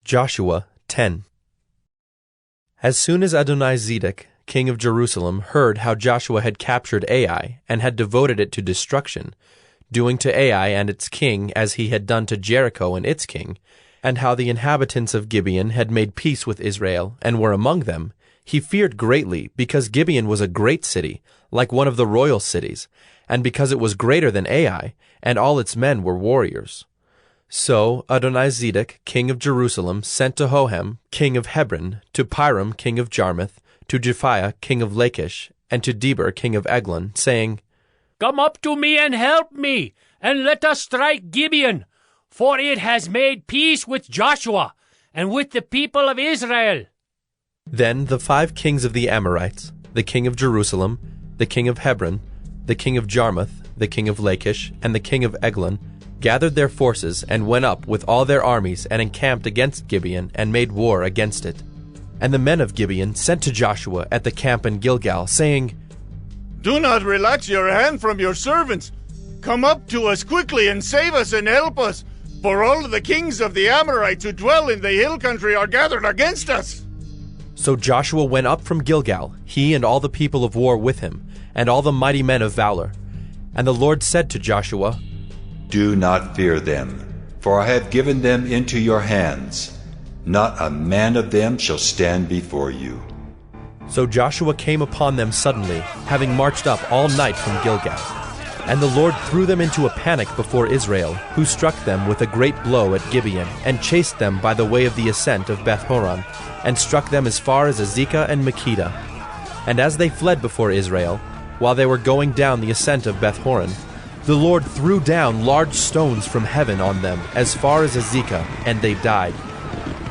Joshua 10. As soon as Adonizedek, king of Jerusalem, heard how Joshua had captured Ai and had devoted it to destruction, doing to Ai and its king as he had done to Jericho and its king, and how the inhabitants of Gibeon had made peace with Israel and were among them, he feared greatly, because Gibeon was a great city, like one of the royal cities, and because it was greater than Ai, and all its men were warriors. So Adonizedek, king of Jerusalem, sent to Hohem, king of Hebron, to Piram, king of Jarmuth, to Japhiah, king of Lachish, and to Deber, king of Eglon, saying, Come up to me and help me, and let us strike Gibeon, for it has made peace with Joshua and with the people of Israel. Then the 5 kings of the Amorites, the king of Jerusalem, the king of Hebron, the king of Jarmuth, the king of Lachish, and the king of Eglon, gathered their forces and went up with all their armies and encamped against Gibeon and made war against it. And the men of Gibeon sent to Joshua at the camp in Gilgal, saying, Do not relax your hand from your servants. Come up to us quickly and save us and help us, for all the kings of the Amorites who dwell in the hill country are gathered against us. So Joshua went up from Gilgal, he and all the people of war with him, and all the mighty men of valor. And the Lord said to Joshua, Do not fear them, for I have given them into your hands. Not a man of them shall stand before you. So Joshua came upon them suddenly, having marched up all night from Gilgal. And the Lord threw them into a panic before Israel, who struck them with a great blow at Gibeon, and chased them by the way of the ascent of Beth-horon, and struck them as far as Azekah and Makkedah. And as they fled before Israel, while they were going down the ascent of Beth-horon, the Lord threw down large stones from heaven on them as far as Azekah, and they died.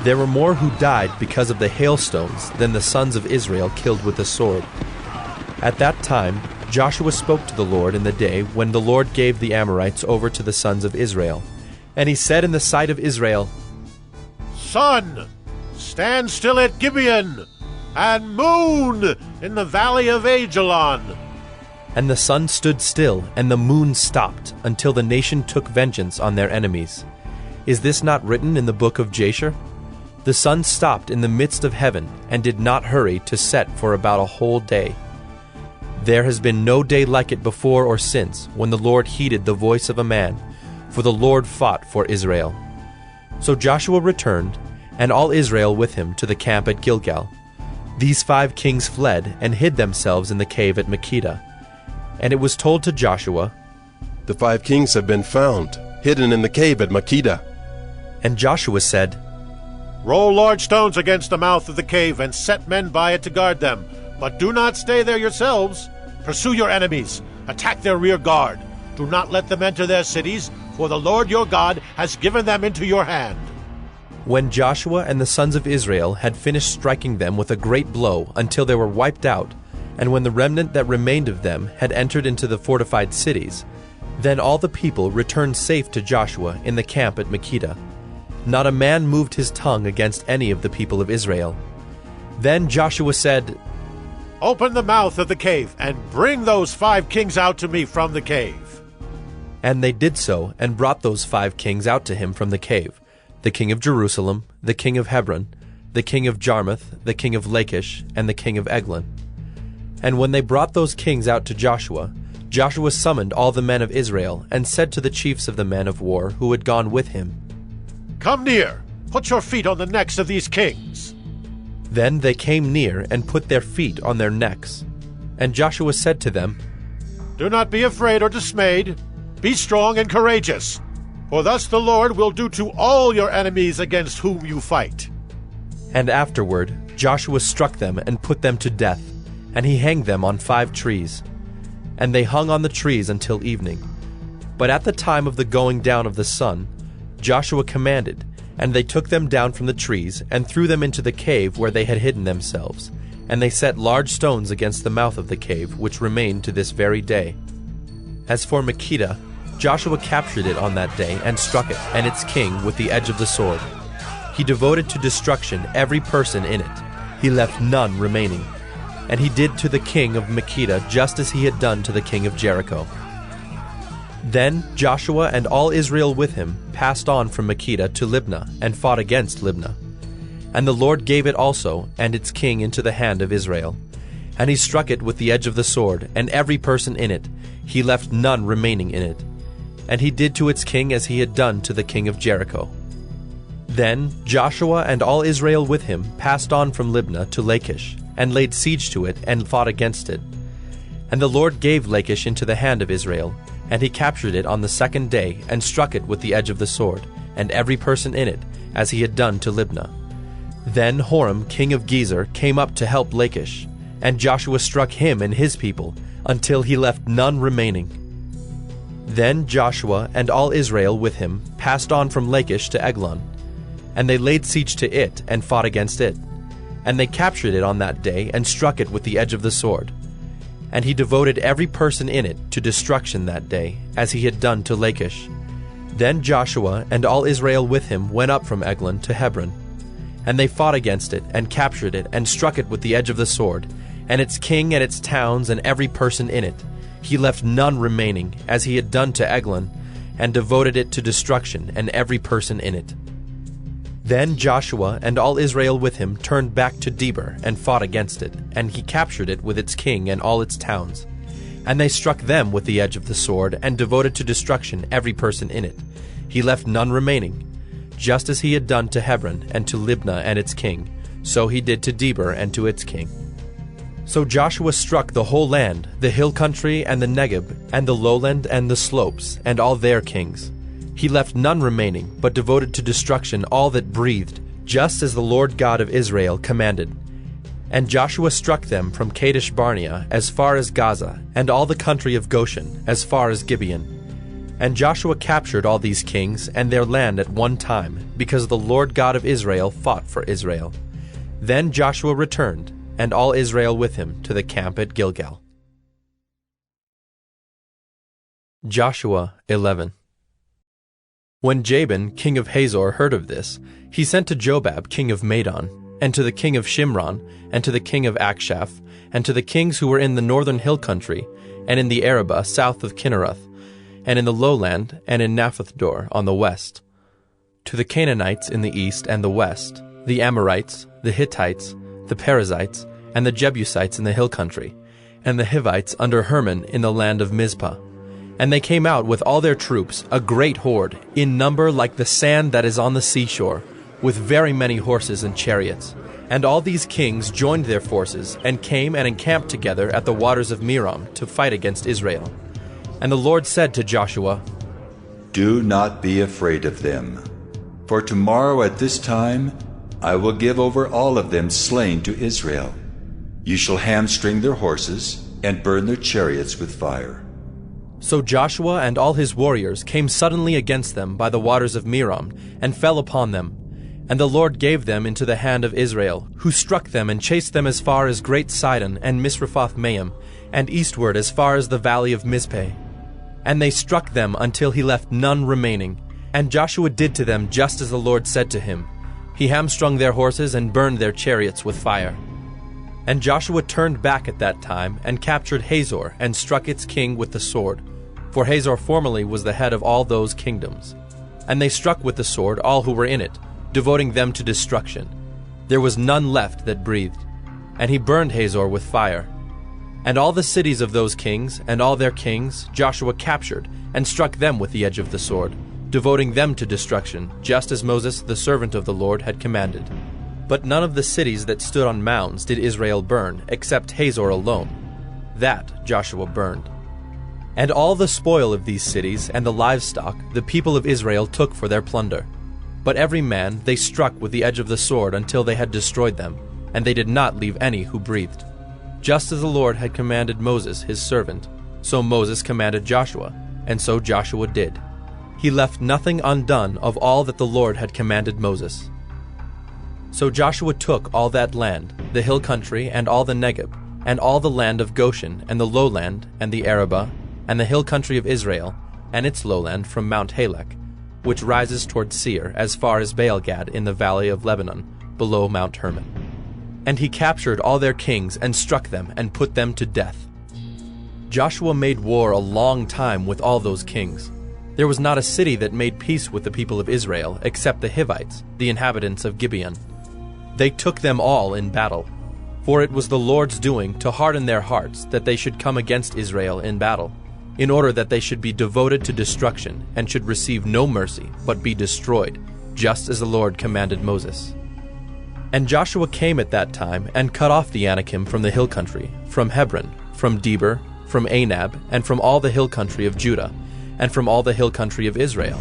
There were more who died because of the hailstones than the sons of Israel killed with the sword. At that time Joshua spoke to the Lord in the day when the Lord gave the Amorites over to the sons of Israel. And he said in the sight of Israel, Sun, stand still at Gibeon, and moon in the valley of Ajalon. And the sun stood still, and the moon stopped, until the nation took vengeance on their enemies. Is this not written in the book of Jasher? The sun stopped in the midst of heaven, and did not hurry to set for about a whole day. There has been no day like it before or since, when the Lord heeded the voice of a man, for the Lord fought for Israel. So Joshua returned, and all Israel with him, to the camp at Gilgal. These 5 kings fled, and hid themselves in the cave at Makkedah. And it was told to Joshua, The 5 kings have been found, hidden in the cave at Makkedah. And Joshua said, Roll large stones against the mouth of the cave, and set men by it to guard them. But do not stay there yourselves. Pursue your enemies. Attack their rear guard. Do not let them enter their cities, for the Lord your God has given them into your hand. When Joshua and the sons of Israel had finished striking them with a great blow until they were wiped out, and when the remnant that remained of them had entered into the fortified cities, then all the people returned safe to Joshua in the camp at Makkedah. Not a man moved his tongue against any of the people of Israel. Then Joshua said, Open the mouth of the cave, and bring those 5 kings out to me from the cave. And they did so, and brought those 5 kings out to him from the cave, the king of Jerusalem, the king of Hebron, the king of Jarmuth, the king of Lachish, and the king of Eglon. And when they brought those kings out to Joshua, Joshua summoned all the men of Israel, and said to the chiefs of the men of war who had gone with him, Come near, put your feet on the necks of these kings. Then they came near and put their feet on their necks. And Joshua said to them, Do not be afraid or dismayed. Be strong and courageous, for thus the Lord will do to all your enemies against whom you fight. And afterward Joshua struck them and put them to death, and he hanged them on 5 trees. And they hung on the trees until evening. But at the time of the going down of the sun, Joshua commanded, and they took them down from the trees, and threw them into the cave where they had hidden themselves. And they set large stones against the mouth of the cave, which remain to this very day. As for Makkedah, Joshua captured it on that day, and struck it, and its king, with the edge of the sword. He devoted to destruction every person in it. He left none remaining. And he did to the king of Makkedah just as he had done to the king of Jericho. Then Joshua and all Israel with him passed on from Makkedah to Libnah, and fought against Libnah. And the Lord gave it also, and its king, into the hand of Israel. And he struck it with the edge of the sword, and every person in it. He left none remaining in it. And he did to its king as he had done to the king of Jericho. Then Joshua and all Israel with him passed on from Libnah to Lachish, and laid siege to it, and fought against it. And the Lord gave Lachish into the hand of Israel, and he captured it on the second day, and struck it with the edge of the sword, and every person in it, as he had done to Libnah. Then Horam king of Gezer came up to help Lachish, and Joshua struck him and his people, until he left none remaining. Then Joshua and all Israel with him passed on from Lachish to Eglon, and they laid siege to it, and fought against it. And they captured it on that day, and struck it with the edge of the sword. And he devoted every person in it to destruction that day, as he had done to Lachish. Then Joshua and all Israel with him went up from Eglon to Hebron. And they fought against it, and captured it, and struck it with the edge of the sword, and its king and its towns and every person in it. He left none remaining, as he had done to Eglon, and devoted it to destruction, and every person in it. Then Joshua and all Israel with him turned back to Debir, and fought against it, and he captured it with its king and all its towns. And they struck them with the edge of the sword, and devoted to destruction every person in it. He left none remaining. Just as he had done to Hebron and to Libnah and its king, so he did to Debir and to its king. So Joshua struck the whole land, the hill country and the Negeb, and the lowland and the slopes, and all their kings. He left none remaining, but devoted to destruction all that breathed, just as the Lord God of Israel commanded. And Joshua struck them from Kadesh Barnea as far as Gaza, and all the country of Goshen as far as Gibeon. And Joshua captured all these kings and their land at one time, because the Lord God of Israel fought for Israel. Then Joshua returned, and all Israel with him, to the camp at Gilgal. Joshua 11. When Jabin king of Hazor heard of this, he sent to Jobab king of Madon, and to the king of Shimron, and to the king of Akshaph, and to the kings who were in the northern hill country, and in the Arabah south of Kinneroth, and in the lowland, and in Naphthdor on the west, to the Canaanites in the east and the west, the Amorites, the Hittites, the Perizzites, and the Jebusites in the hill country, and the Hivites under Hermon in the land of Mizpah. And they came out with all their troops, a great horde, in number like the sand that is on the seashore, with very many horses and chariots. And all these kings joined their forces, and came and encamped together at the waters of Merom to fight against Israel. And the Lord said to Joshua, Do not be afraid of them, for tomorrow at this time I will give over all of them slain to Israel. You shall hamstring their horses, and burn their chariots with fire. So Joshua and all his warriors came suddenly against them by the waters of Merom, and fell upon them. And the Lord gave them into the hand of Israel, who struck them and chased them as far as Great Sidon and Misrephoth-Maim, and eastward as far as the valley of Mizpeh. And they struck them until he left none remaining. And Joshua did to them just as the Lord said to him. He hamstrung their horses and burned their chariots with fire. And Joshua turned back at that time, and captured Hazor, and struck its king with the sword. For Hazor formerly was the head of all those kingdoms. And they struck with the sword all who were in it, devoting them to destruction. There was none left that breathed. And he burned Hazor with fire. And all the cities of those kings, and all their kings, Joshua captured, and struck them with the edge of the sword, devoting them to destruction, just as Moses the servant of the Lord had commanded. But none of the cities that stood on mounds did Israel burn, except Hazor alone. That Joshua burned. And all the spoil of these cities and the livestock the people of Israel took for their plunder. But every man they struck with the edge of the sword until they had destroyed them, and they did not leave any who breathed. Just as the Lord had commanded Moses his servant, so Moses commanded Joshua, and so Joshua did. He left nothing undone of all that the Lord had commanded Moses. So Joshua took all that land, the hill country and all the Negeb, and all the land of Goshen, and the lowland, and the Arabah, and the hill country of Israel, and its lowland from Mount Halak, which rises toward Seir, as far as Baal-gad in the valley of Lebanon, below Mount Hermon. And he captured all their kings, and struck them, and put them to death. Joshua made war a long time with all those kings. There was not a city that made peace with the people of Israel except the Hivites, the inhabitants of Gibeon. They took them all in battle. For it was the Lord's doing to harden their hearts that they should come against Israel in battle, in order that they should be devoted to destruction and should receive no mercy, but be destroyed, just as the Lord commanded Moses. And Joshua came at that time and cut off the Anakim from the hill country, from Hebron, from Debir, from Anab, and from all the hill country of Judah, and from all the hill country of Israel.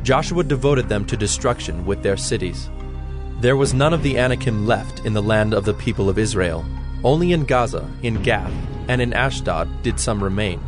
Joshua devoted them to destruction with their cities. There was none of the Anakim left in the land of the people of Israel. Only in Gaza, in Gath, and in Ashdod did some remain.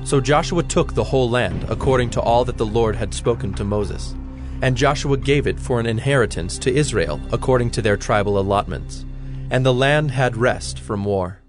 So Joshua took the whole land according to all that the Lord had spoken to Moses. And Joshua gave it for an inheritance to Israel according to their tribal allotments. And the land had rest from war.